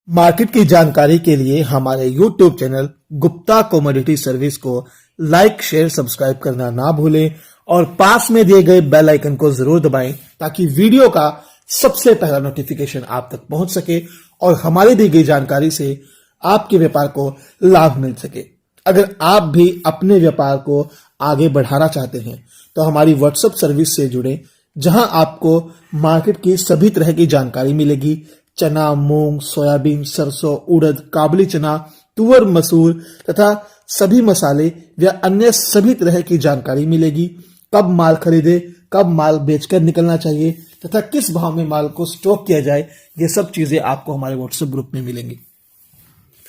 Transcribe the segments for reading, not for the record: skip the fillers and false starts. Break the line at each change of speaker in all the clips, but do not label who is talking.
Market की जानकारी के लिए हमारे YouTube channel Gupta commodity service को लाइक, शेयर, सब्सक्राइब करना ना भूलें और पास में दिए गए बेल आइकन को जरूर दबाएं ताकि वीडियो का सबसे पहला नोटिफिकेशन आप तक पहुंच सके और हमारी दी गई जानकारी से आपके व्यापार को लाभ मिल सके। अगर आप भी अपने व्यापार को आगे बढ़ाना चाहते हैं तो हमारी व्हाट्सएप सर्विस से जुड़े, जहां आपको मार्केट की सभी तरह की जानकारी मिलेगी। चना, मूंग, सोयाबीन, सरसों, उड़द, काबुली चना, तुअर, मसूर तथा सभी मसाले व अन्य सभी तरह की जानकारी मिलेगी। कब माल खरीदे, कब माल बेचकर निकलना चाहिए तथा किस भाव में माल को स्टॉक किया जाए, ये सब चीजें आपको हमारे व्हाट्सएप ग्रुप में मिलेंगी।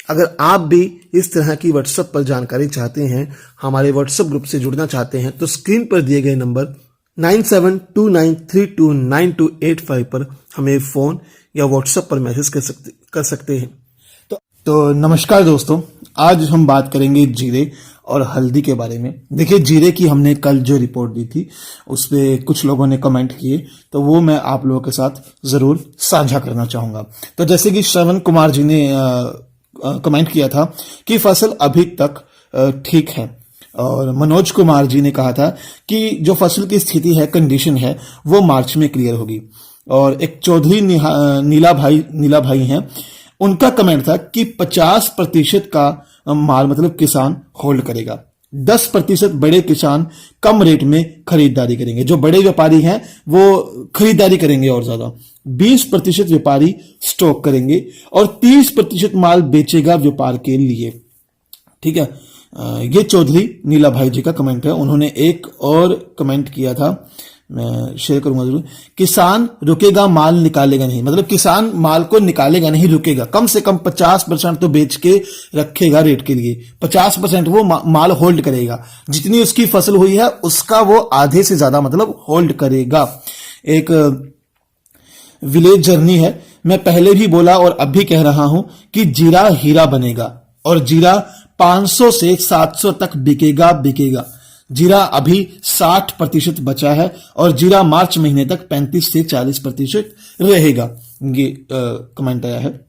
अगर आप भी इस तरह की व्हाट्सएप पर जानकारी चाहते हैं, हमारे व्हाट्सएप ग्रुप से जुड़ना चाहते हैं, तो स्क्रीन पर दिए गए नंबर 9729329285 पर हमें फोन या व्हाट्सएप पर मैसेज कर सकते हैं। तो नमस्कार दोस्तों, आज हम बात करेंगे जीरे और हल्दी के बारे में। देखिए, जीरे की हमने कल जो रिपोर्ट दी थी उस पे कुछ लोगों ने कमेंट किए, तो वो मैं आप लोगों के साथ जरूर साझा करना चाहूंगा। तो जैसे कि श्रवण कुमार जी ने कमेंट किया था कि फसल अभी तक ठीक है, और मनोज कुमार जी ने कहा था कि जो फसल की स्थिति है, कंडीशन है, वो मार्च में क्लियर होगी। और एक चौधरी नीला भाई हैं, उनका कमेंट था कि 50% का माल मतलब किसान होल्ड करेगा, 10% बड़े किसान कम रेट में खरीदारी करेंगे। जो बड़े व्यापारी हैं वो खरीदारी करेंगे और ज्यादा, 20% व्यापारी स्टॉक करेंगे और 30% माल बेचेगा व्यापार के लिए। ठीक है, ये चौधरी नीला भाई जी का कमेंट है। उन्होंने एक और कमेंट किया था, मैं शेयर करूंगा जरूर। किसान रुकेगा, माल निकालेगा नहीं, मतलब किसान माल को निकालेगा नहीं, रुकेगा। कम से कम 50% तो बेच के रखेगा रेट के लिए, 50% वो माल होल्ड करेगा। जितनी उसकी फसल हुई है उसका वो आधे से ज्यादा मतलब होल्ड करेगा। एक विलेज जर्नी है। मैं पहले भी बोला और अब भी कह रहा हूं कि जीरा हीरा बनेगा और जीरा 500 से 700 तक बिकेगा। जीरा अभी 60% बचा है और जीरा मार्च महीने तक 35 से 40% रहेगा। ये कमेंट आया है।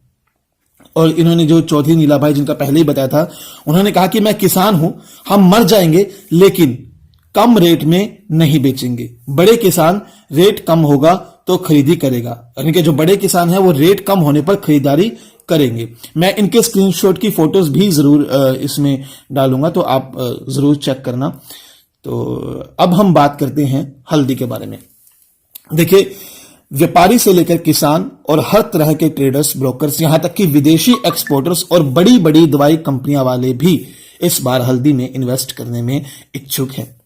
और इन्होंने जो चौधरी नीला भाई जिनका पहले ही बताया था, उन्होंने कहा कि मैं किसान हूं, हम मर जाएंगे लेकिन कम रेट में नहीं बेचेंगे। बड़े किसान रेट कम होगा तो खरीदी करेगा, यानी कि जो बड़े किसान हैं वो रेट कम होने पर खरीदारी करेंगे। मैं इनके स्क्रीनशॉट की फोटोज भी जरूर इसमें डालूंगा, तो आप जरूर चेक करना। तो अब हम बात करते हैं हल्दी के बारे में। देखिए, व्यापारी से लेकर किसान और हर तरह के ट्रेडर्स, ब्रोकर्स, यहां तक कि विदेशी एक्सपोर्टर्स और बड़ी बड़ी दवाई कंपनियां वाले भी इस बार हल्दी में इन्वेस्ट करने में इच्छुक हैं।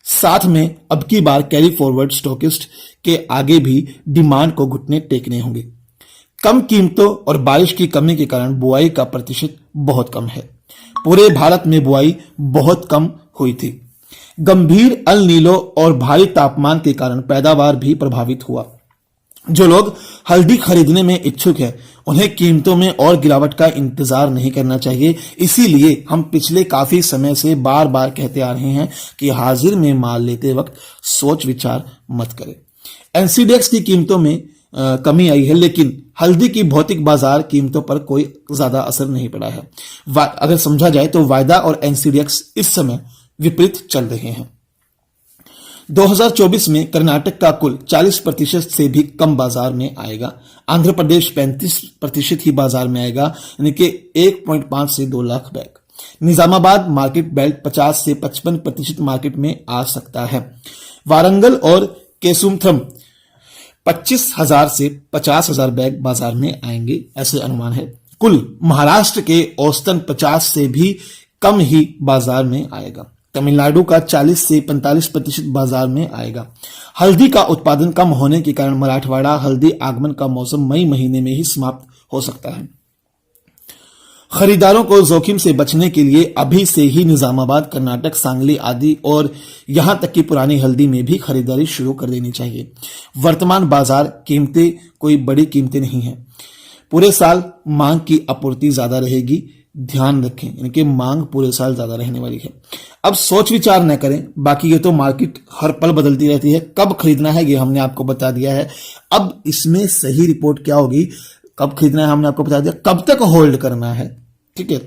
साथ में अब की बार कैरी फॉरवर्ड स्टॉकिस्ट के आगे भी डिमांड को घुटने टेकने होंगे। कम कीमतों और बारिश की कमी के कारण बुआई का प्रतिशत बहुत कम है। पूरे भारत में बुआई बहुत कम हुई थी। गंभीर अल नीनो और भारी तापमान के कारण पैदावार भी प्रभावित हुआ। जो लोग हल्दी खरीदने में इच्छुक हैं, उन्हें कीमतों में और गिरावट का इंतजार नहीं करना चाहिए। इसीलिए हम पिछले काफी समय से बार बार कहते आ रहे हैं कि हाजिर में माल लेते वक्त सोच विचार मत करें। एनसीडीएक्स की कीमतों में कमी आई है, लेकिन हल्दी की भौतिक बाजार कीमतों पर कोई ज्यादा असर नहीं पड़ा है। अगर समझा जाए तो वायदा और एनसीडीएक्स इस समय विपरीत चल रहे हैं। 2024 में कर्नाटक का कुल 40% से भी कम बाजार में आएगा। आंध्र प्रदेश 35% ही बाजार में आएगा, यानी कि 1.5 से 2 lakh bag. Nizamabad market belt 50 से 55% मार्केट में आ सकता है। वारंगल और केसुमथ्रम 25,000 से 50,000 बैग बाजार में आएंगे, ऐसे अनुमान है। कुल महाराष्ट्र के औसतन 50 से भी कम ही बाजार में आएगा। तमिलनाडु का 40 से 45% बाजार में आएगा। हल्दी का उत्पादन कम होने के कारण मराठवाड़ा हल्दी आगमन का मौसम मई महीने में ही समाप्त हो सकता है। खरीदारों को जोखिम से बचने के लिए अभी से ही निजामाबाद, कर्नाटक, सांगली आदि और यहां तक कि पुरानी हल्दी में भी खरीदारी शुरू कर देनी चाहिए। वर्तमान बाजार कीमतें कोई बड़ी कीमतें नहीं है। पूरे साल मांग की आपूर्ति ज्यादा रहेगी, ध्यान रखें, यानी कि मांग पूरे साल ज्यादा रहने वाली है। अब सोच विचार न करें, बाकी ये तो मार्केट हर पल बदलती रहती है। कब खरीदना है ये हमने आपको बता दिया है। अब इसमें सही रिपोर्ट क्या होगी, कब खरीदना है हमने आपको बता दिया, कब तक होल्ड करना है, ठीक है,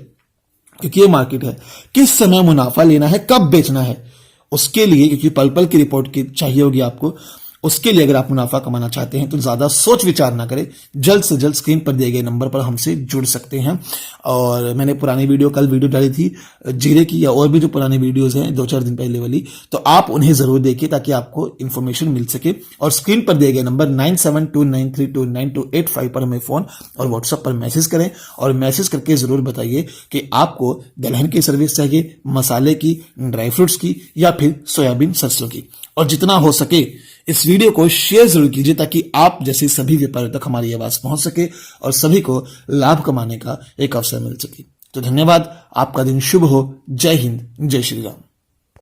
क्योंकि ये मार्केट है, किस समय मुनाफा लेना है, कब बेचना है, उसके लिए, क्योंकि पल पल की रिपोर्ट की चाहिए होगी आपको, उसके लिए अगर आप मुनाफा कमाना चाहते हैं तो ज्यादा सोच विचार ना करें, जल्द से जल्द स्क्रीन पर दिए गए नंबर पर हमसे जुड़ सकते हैं। और मैंने पुरानी वीडियो, कल वीडियो डाली थी जीरे की, या और भी जो पुरानी वीडियोस हैं 2-4 दिन पहले वाली, तो आप उन्हें जरूर देखिए ताकि आपको इन्फॉर्मेशन मिल सके। और स्क्रीन पर दिए गए नंबर 9729329285 पर हमें फोन और व्हाट्सएप पर मैसेज करें, और मैसेज करके जरूर बताइए कि आपको दलहन की सर्विस चाहिए, मसाले की, ड्राई फ्रूट्स की, या फिर सोयाबीन सरसों की। और जितना हो सके इस वीडियो को शेयर जरूर कीजिए ताकि आप जैसे सभी व्यापारियों तक हमारी आवाज पहुंच सके और सभी को लाभ कमाने का एक अवसर मिल सके। तो धन्यवाद, आपका दिन शुभ हो। जय हिंद, जय श्री राम।